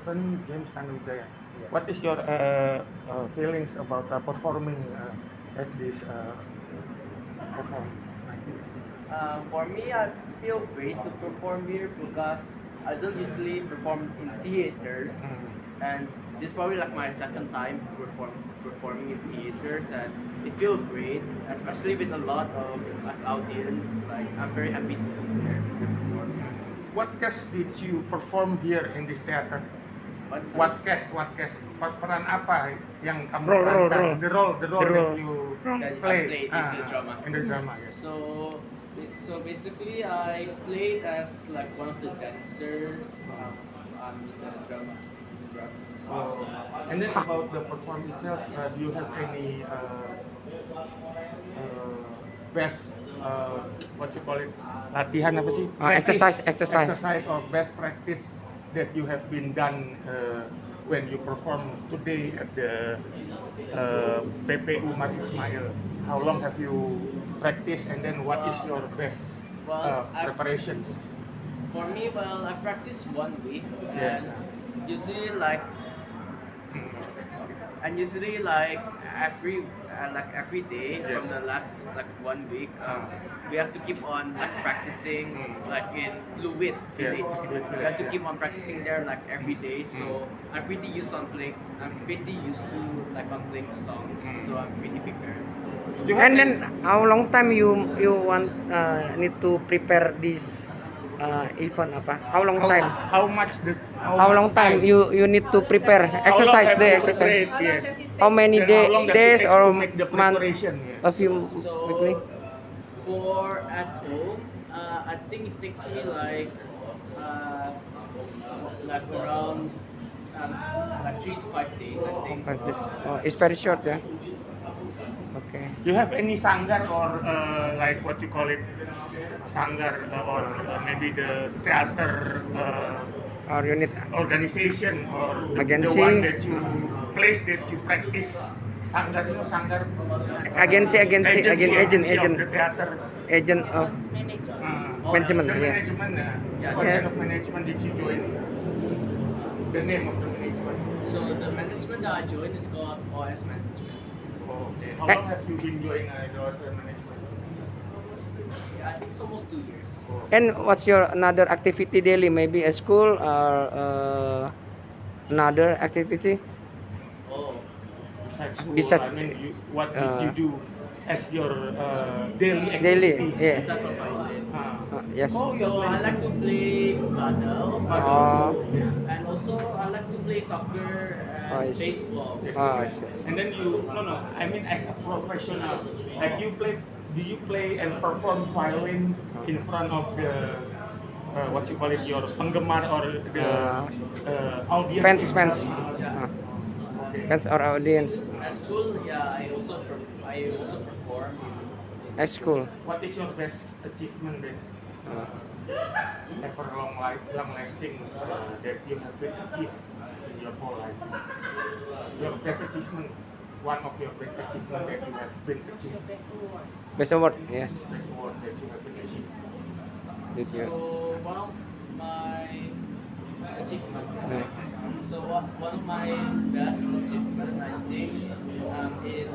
person, James Tanuwijaya. Yeah. What is your feelings about performing at this performance? For me, I feel great to perform here because I don't usually perform in theaters, and this is probably like my second time performing in theaters, and it feels great, especially with a lot of like audience. Like I'm very happy to be here to perform. What cast did you perform here in this theater? What cast? Peran apa yang kamu perankan? The role that that you I played in the drama. In the drama, yes. So basically, I played as like one of the dancers in the drama. Oh. And then about the performance itself, do you have any best what you call it, latihan apa sih? Exercise or best practice that you have been done when you perform today at the PPU Umar Ismail. How long have you practiced, and then what is your best preparation? For me, I practiced 1 week, Yes. and usually like every day Yes. from the last like 1 week, we have to keep on like practicing like in Fluid Village. Fluid We have to Village, keep on practicing there like every day. So I'm pretty used to like on playing the song. So I'm pretty prepared. And then how long time you want need to prepare this event apa? How long time? How much How long time you need to prepare exercise the exercise? Yes. How many And how long does it days take or to make the month? preparation? Yes. A few So weekly? for at home, I think it takes me like around like 3 to 5 days, I think. Like this. Oh, it's very short, yeah. Okay. You have any sanggar or like what you call it, sanggar or maybe the theater Or you need organization or the Agency. one that you place that you practice? Sanggar, you know, sanggar. agency Of agent the theater. agent of management, The yeah. management. Yeah. What kind Yes. of management did you join? The name of the management. So the management that I joined is called OS Management. Okay. How long have you been doing those management? Yeah, I think it's almost 2 years. And what's your another activity daily? Maybe a school or another activity? Oh, Besides school, Besides- I mean, what did you do as your daily Daily, activities? yeah. except for violin. Yes. So I like to play paddle, Oh. and also I like to play soccer Oh, I and see. baseball. Yes, Ah, yes. yes. And then I mean as a professional, like do you play and perform violin in front of the what you call it, your penggemar or the audience? Fans. Yeah. Okay. Fans or audience At school, yeah, I also perform. at school. What is your best achievement then? Ever long lasting that you have been achieved in your whole life? Your best achievement, one of your best achievement that you have been achieved. Best award, yes. Best award that you have been achieved. Did So you? one of my achievement. Yeah. So one of my best achievement, I think, is.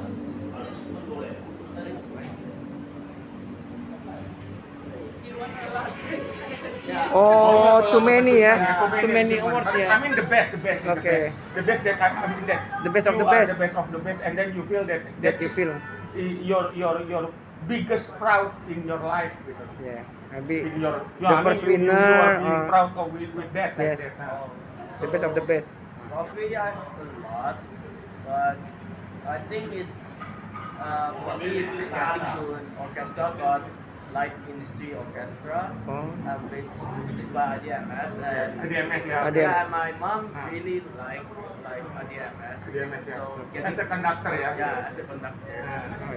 Yeah. Oh, too many ya. Yeah, Too many achievement. awards I ya. mean the best. Okay. The best that I mean that. The best of you the are best. the best of the best, and then you feel that That you is feel. your biggest proud in your life. Gitu. Yeah. Maybe In your, the first winner You are being or proud of with that. Like Yes. that. the best of the best. Probably I have a lot, but I think it's for me it's getting to an orchestra called Light Industry Orchestra, Oh. which is by ADMS, and ADMS, yeah. ADMS. yeah, my mom really like ADMS. ADMS, yeah. So As a conductor, yeah. yeah, as a conductor.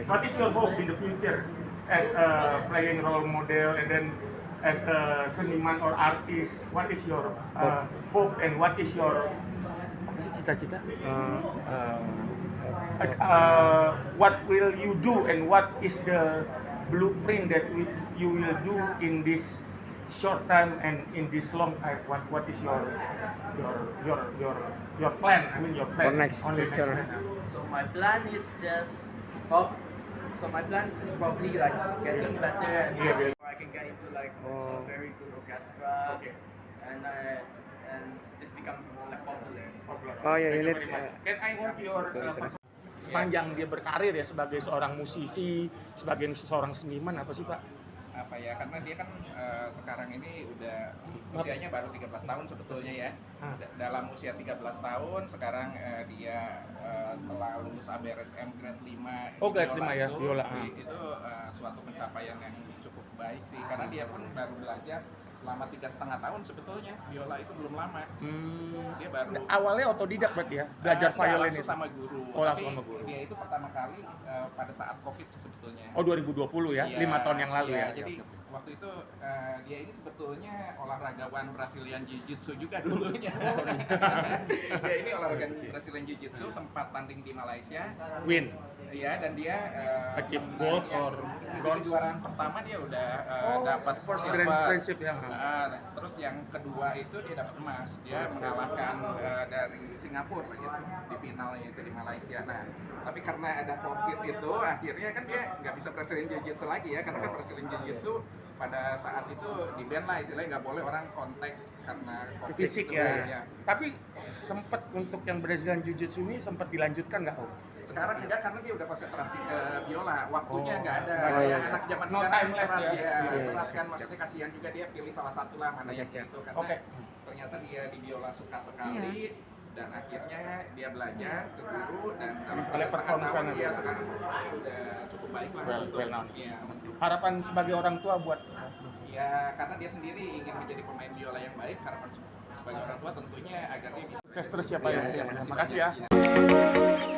What is your hope in the future as a playing role model and then as a seniman or artist? What is your hope and what is your apa sih cita-cita? What will you do and what is the blueprint that you will do in this short time and in this long time, what is your plan? I mean your plan For next on the next future. plan. So my plan is just pop. So my plan is just probably like getting better and Yeah, I can get into like Oh. a very good orchestra Okay. and just become like popular. Oh ya, Thank you you need very much. Can I have your terus. sepanjang dia berkarir ya sebagai seorang musisi, sebagai seorang seniman apa sih Pak? Apa ya, karena dia kan sekarang ini udah usianya baru 13 tahun sebetulnya ya. Dalam usia 13 tahun sekarang dia telah lulus ABRSM grade 5. Oh, grade 5 ya, itu, biola. Itu suatu pencapaian yang cukup baik sih, karena dia pun baru belajar selama 3,5 tahun sebetulnya. Biola itu belum lama. Dia baru Awalnya otodidak berarti ya, belajar enggak, violin langsung itu. sama guru. Oh, langsung Tapi sama guru. Dia itu pertama kali pada saat COVID sih sebetulnya. Oh 2020 ya, Iya, 5 tahun yang lalu iya, ya. Jadi waktu itu dia ini sebetulnya olahragawan Brazilian Jiu-Jitsu juga dulunya. Dia ini olahragawan Brazilian Jiu-Jitsu, sempat tanding di Malaysia. Win. Iya, dan dia Achieve gold or di bronze? kejuaraan pertama dia udah dapat first silver. grand championship ya. Terus yang kedua itu dia dapat emas. Dia mengalahkan dari Singapura gitu di finalnya itu di Malaysia. Nah, tapi karena ada COVID itu akhirnya kan dia nggak bisa Brazilian Jiu-Jitsu lagi ya, karena kan Brazilian Jiu-Jitsu pada saat itu di ban lah istilahnya, nggak boleh orang kontak karena COVID Fisik itu, ya. Tapi sempat untuk yang Brazilian Jiu-Jitsu ini sempat dilanjutkan nggak Om? Sekarang enggak, karena dia udah konsentrasi ke biola, waktunya Oh. nggak ada. Oh, Kayak iya. anak zaman No sekarang time left berat, ya. ya, Iya. berat kan, maksudnya kasihan juga dia pilih salah satu lah mana yang itu, karena Oke. ternyata dia di biola suka sekali. Dan akhirnya dia belajar ke guru dan dalam Boleh perform di sana. dia sekarang performnya udah cukup baik lah untuk Well known. iya, untuk Harapan sebagai orang tua buat ya, karena dia sendiri ingin menjadi pemain biola yang baik, harapan sebagai orang tua tentunya agar dia bisa sukses terus ya Pak Iya, ya. iya, Makasih ya. banyak. Iya.